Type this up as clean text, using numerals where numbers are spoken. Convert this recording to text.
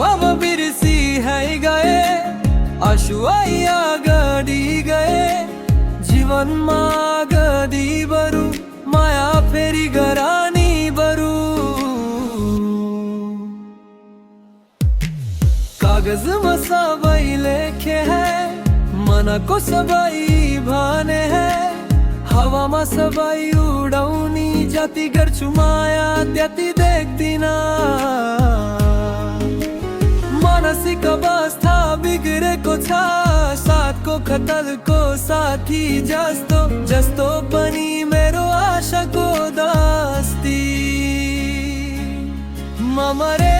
अब बिरसी है गए आशु आइया गडी गए जीवन मागदी बरु माया फेरी घरानी बरु कागज में सबई लेखे है मना को सबई भाने है हवा में सबई उड़ौनी जाती घर छुमाया त्याती देखती ना मानसिक अवस्था बिगड़े को छा साथ को खतल को साथी जस्तो बनी मेरो आशा को दास्ती ममरे